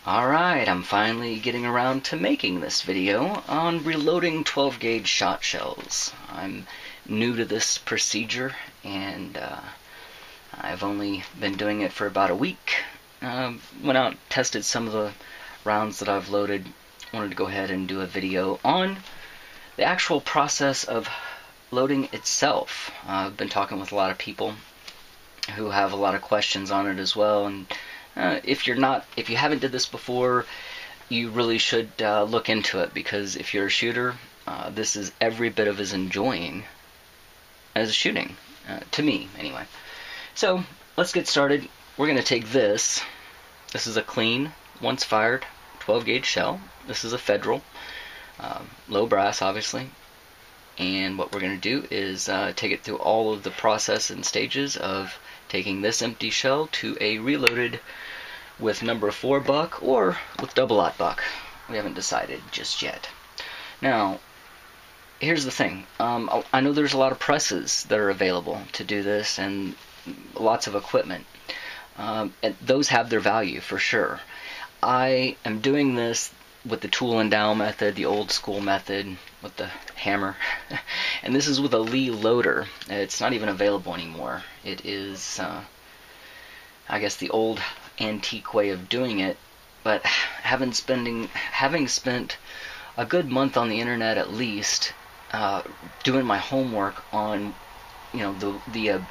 Alright, I'm finally getting around to making this video on reloading 12 gauge shot shells. I'm new to this procedure and I've only been doing it for about a week. Went out and tested some of the rounds that I've loaded. Wanted to go ahead and do a video on the actual process of loading itself. I've been talking with a lot of people who have a lot of questions on it as well, and if you haven't did this before, you really should look into it, because if you're a shooter, this is every bit of as enjoying as shooting, to me anyway. So let's get started. We're going to take this. This is a clean, once fired 12 gauge shell. This is a Federal, low brass obviously. And what we're going to do is take it through all of the process and stages of taking this empty shell to a reloaded with number 4 buck or with double-aught buck. We haven't decided just yet. Now, here's the thing. I know there's a lot of presses that are available to do this and lots of equipment. And those have their value for sure. I am doing this with the Tool and Dowel method, the old school method with the hammer. And this is with a Lee loader. It's not even available anymore. It is, I guess, the old antique way of doing it. But having spent a good month on the internet at least, doing my homework on, the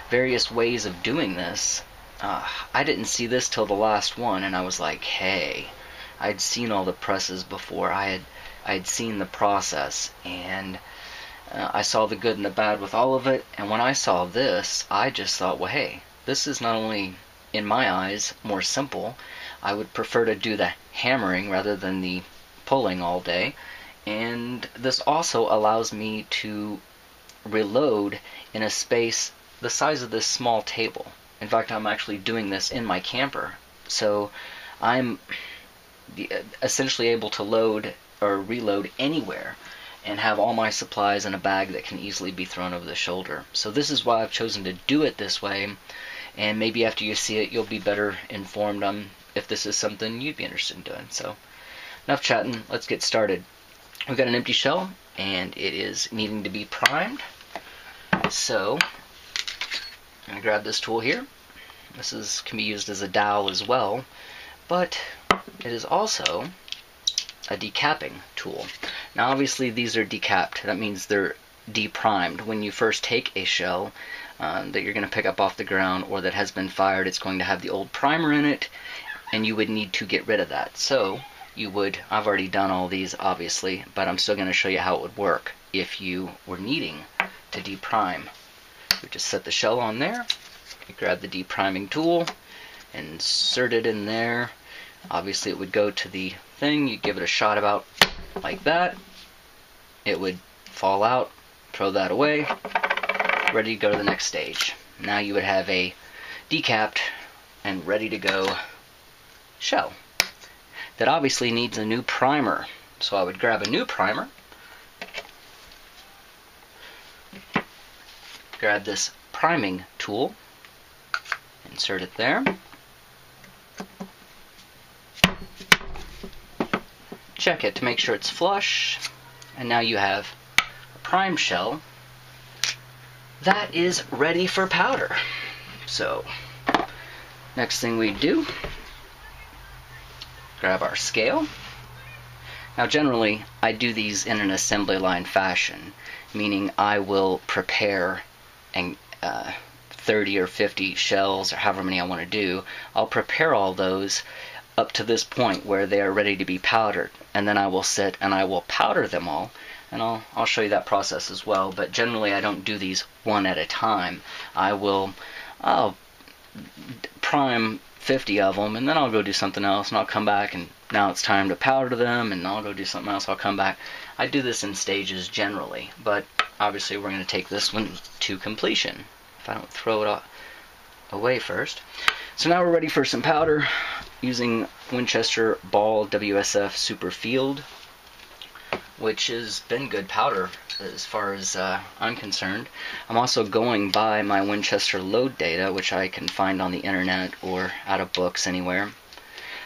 various ways of doing this, I didn't see this till the last one, and I was like, hey, I'd seen all the presses before. I had seen the process, and I saw the good and the bad with all of it. And when I saw this, I just thought, well, hey, this is not only, in my eyes, more simple. I would prefer to do the hammering rather than the pulling all day. And this also allows me to reload in a space the size of this small table. In fact, I'm actually doing this in my camper. So I'm essentially able to load or reload anywhere and have all my supplies in a bag that can easily be thrown over the shoulder. So this is why I've chosen to do it this way, and maybe after you see it you'll be better informed on if this is something you'd be interested in doing. So enough chatting, let's get started. We've got an empty shell and it is needing to be primed. So I'm going to grab this tool here. This can be used as a dowel as well, but it is also a decapping tool. Now obviously these are decapped. That means they're deprimed. When you first take a shell that you're going to pick up off the ground or that has been fired, it's going to have the old primer in it, and you would need to get rid of that. So I've already done all these obviously, but I'm still going to show you how it would work if you were needing to deprime. We just set the shell on there, you grab the depriming tool, insert it in there. Obviously it would go to the thing, you give it a shot about like that, it would fall out, throw that away, ready to go to the next stage. Now you would have a decapped and ready to go shell that obviously needs a new primer. So I would grab a new primer, grab this priming tool, insert it there, check it to make sure it's flush, and now you have a primed shell that is ready for powder. So next thing we do, grab our scale. Now generally I do these in an assembly line fashion, meaning I will prepare 30 or 50 shells or however many I want to do. I'll prepare all those up to this point where they are ready to be powdered, and then I will sit and I will powder them all, and I'll show you that process as well. But generally I don't do these one at a time. I'll prime 50 of them, and then I'll go do something else, and I'll come back, and now it's time to powder them, and I'll go do something else, I'll come back. I do this in stages generally, but obviously we're going to take this one to completion if I don't throw it away first. So now we're ready for some powder using Winchester Ball WSF Super Field, which has been good powder as far as I'm concerned. I'm also going by my Winchester load data, which I can find on the internet or out of books anywhere.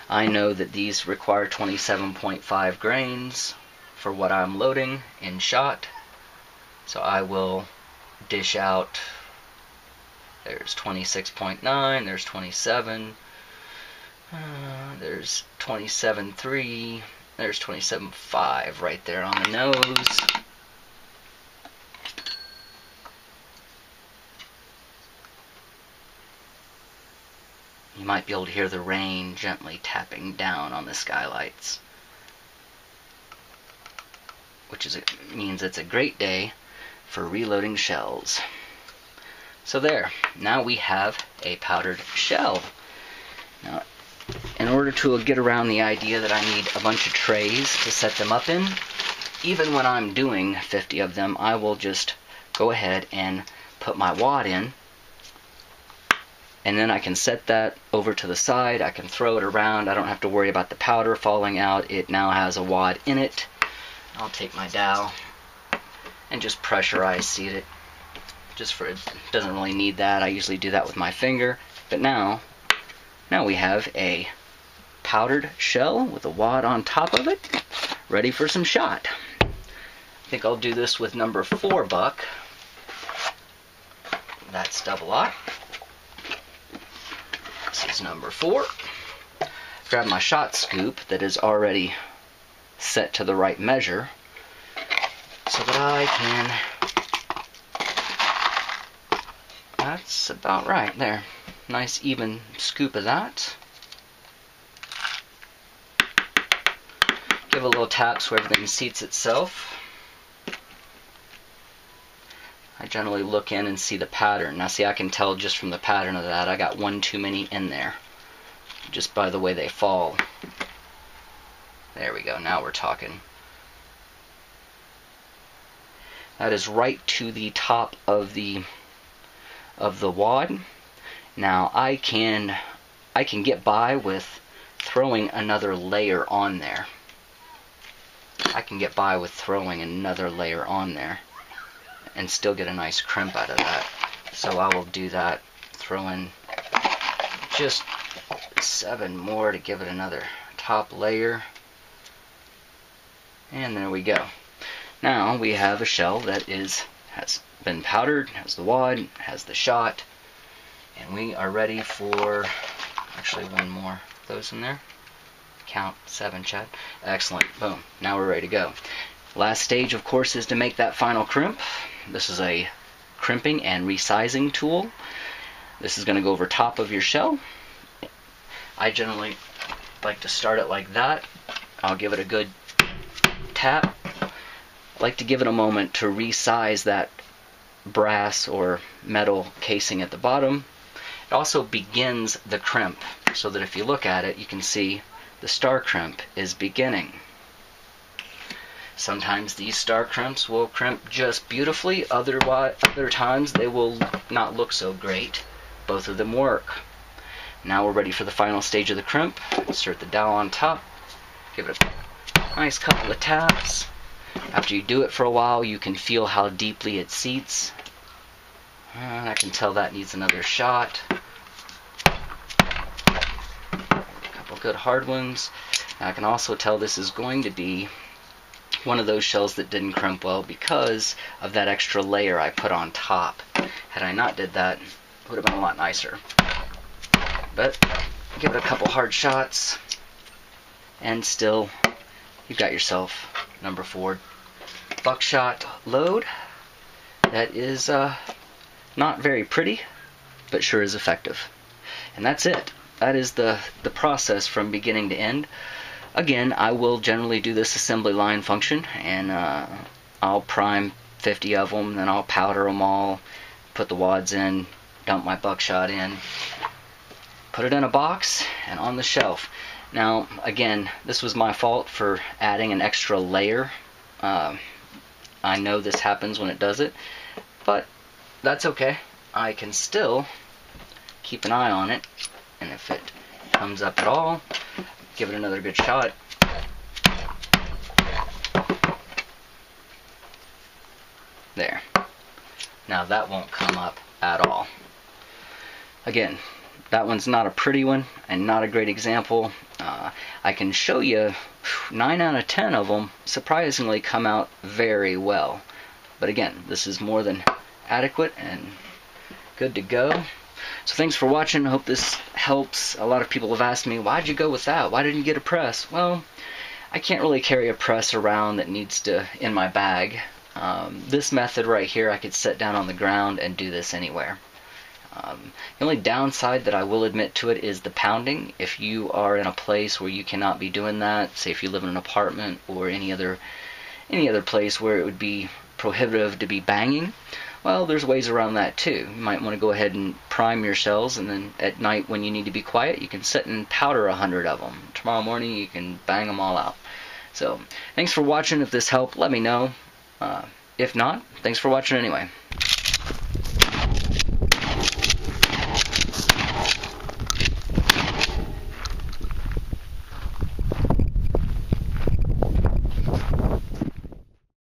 I know that these require 27.5 grains for what I'm loading in shot. So I will dish out, there's 26.9, there's 27, there's 27.3, there's 27.5 right there on the nose. You might be able to hear the rain gently tapping down on the skylights, which means it's a great day for reloading shells. So there, now we have a powdered shell. Now, in order to get around the idea that I need a bunch of trays to set them up in, even when I'm doing 50 of them, I will just go ahead and put my wad in, and then I can set that over to the side. I can throw it around. I don't have to worry about the powder falling out. It now has a wad in it. I'll take my dowel and just pressurize seat it. It doesn't really need that. I usually do that with my finger. But now we have a powdered shell with a wad on top of it, ready for some shot. I think I'll do this with number 4 buck. That's double aught. This is number 4. Grab my shot scoop that is already set to the right measure so that I can, that's about right there. Nice even scoop of that. Give a little tap so everything seats itself. I generally look in and see the pattern. Now see, I can tell just from the pattern of that I got one too many in there, just by the way they fall. There we go, now we're talking. That is right to the top of the wad. Now I can get by with throwing another layer on there. And still get a nice crimp out of that. So I will do that, throw in just 7 more to give it another top layer. And there we go. Now we have a shell that has been powdered, has the wad, has the shot, and we are ready for, actually one more of those in there. Count 7, Chad. Excellent. Boom. Now we're ready to go. Last stage, of course, is to make that final crimp. This is a crimping and resizing tool. This is going to go over top of your shell. I generally like to start it like that. I'll give it a good tap. I like to give it a moment to resize that brass or metal casing at the bottom. It also begins the crimp, so that if you look at it, you can see the star crimp is beginning. Sometimes these star crimps will crimp just beautifully, other times they will not look so great. Both of them work. Now we're ready for the final stage of the crimp. Insert the dowel on top, give it a nice couple of taps. After you do it for a while, you can feel how deeply it seats. I can tell that needs another shot. A couple good hard ones. I can also tell this is going to be one of those shells that didn't crimp well because of that extra layer I put on top. Had I not did that, it would have been a lot nicer. But give it a couple hard shots, and still you've got yourself number 4 buckshot load. That is not very pretty, but sure is effective. And that's it. That is the process from beginning to end. Again, I will generally do this assembly line function, and I'll prime 50 of them, then I'll powder them all, put the wads in, dump my buckshot in, put it in a box, and on the shelf. Now, again, this was my fault for adding an extra layer. I know this happens when it does it, but that's okay. I can still keep an eye on it, and if it comes up at all, give it another good shot. There. Now that won't come up at all. Again, that one's not a pretty one and not a great example. I can show you 9 out of 10 of them surprisingly come out very well. But again, this is more than adequate and good to go. So thanks for watching. I hope this helps. A lot of people have asked me, why'd you go with that? Why didn't you get a press? Well, I can't really carry a press around that needs to in my bag. This method right here, I could sit down on the ground and do this anywhere. The only downside that I will admit to it is the pounding. If you are in a place where you cannot be doing that, say if you live in an apartment or any other place where it would be prohibitive to be banging, well, there's ways around that too. You might want to go ahead and prime your shells, and then at night when you need to be quiet, you can sit and powder 100 of them. Tomorrow morning you can bang them all out. So thanks for watching. If this helped, let me know. If not, thanks for watching anyway.